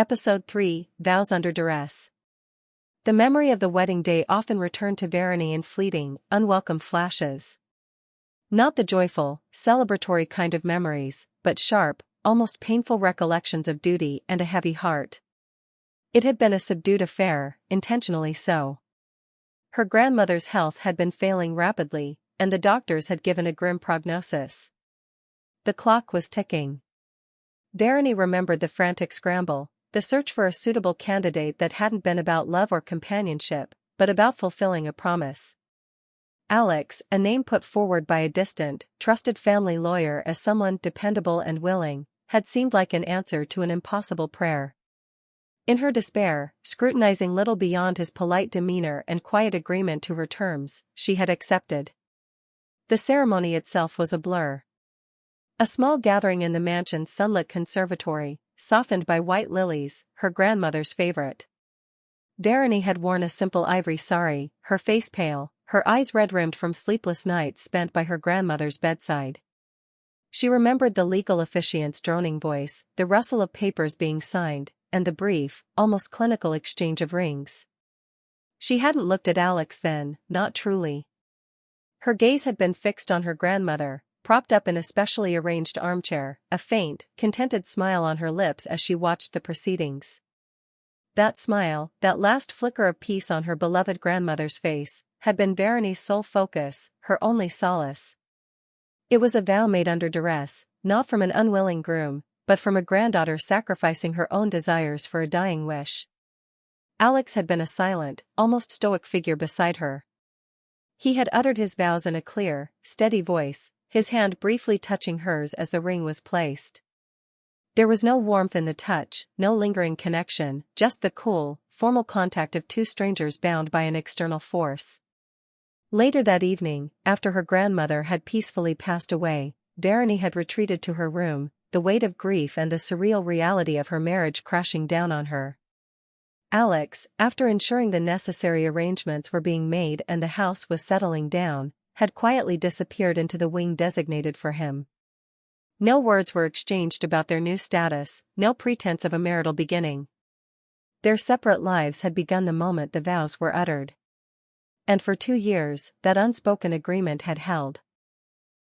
Episode 3, Vows under Duress. The memory of the wedding day often returned to Varuni in fleeting, unwelcome flashes. Not the joyful, celebratory kind of memories, but sharp, almost painful recollections of duty and a heavy heart. It had been a subdued affair, intentionally so. Her grandmother's health had been failing rapidly, and the doctors had given a grim prognosis. The clock was ticking. Varuni remembered the frantic scramble, the search for a suitable candidate that hadn't been about love or companionship, but about fulfilling a promise. Alex, a name put forward by a distant, trusted family lawyer as someone dependable and willing, had seemed like an answer to an impossible prayer. In her despair, scrutinizing little beyond his polite demeanor and quiet agreement to her terms, she had accepted. The ceremony itself was a blur. A small gathering in the mansion's sunlit conservatory, softened by white lilies, her grandmother's favorite. Varuni had worn a simple ivory sari, her face pale, her eyes red-rimmed from sleepless nights spent by her grandmother's bedside. She remembered the legal officiant's droning voice, the rustle of papers being signed, and the brief, almost clinical exchange of rings. She hadn't looked at Alex then, not truly. Her gaze had been fixed on her grandmother, propped up in a specially arranged armchair, a faint, contented smile on her lips as she watched the proceedings. That smile, that last flicker of peace on her beloved grandmother's face, had been Varuni's sole focus, her only solace. It was a vow made under duress, not from an unwilling groom, but from a granddaughter sacrificing her own desires for a dying wish. Alex had been a silent, almost stoic figure beside her. He had uttered his vows in a clear, steady voice, his hand briefly touching hers as the ring was placed. There was no warmth in the touch, no lingering connection, just the cool, formal contact of two strangers bound by an external force. Later that evening, after her grandmother had peacefully passed away, Varuni had retreated to her room, the weight of grief and the surreal reality of her marriage crashing down on her. Alex, after ensuring the necessary arrangements were being made and the house was settling down, had quietly disappeared into the wing designated for him. No words were exchanged about their new status, no pretense of a marital beginning. Their separate lives had begun the moment the vows were uttered. And for 2 years, that unspoken agreement had held.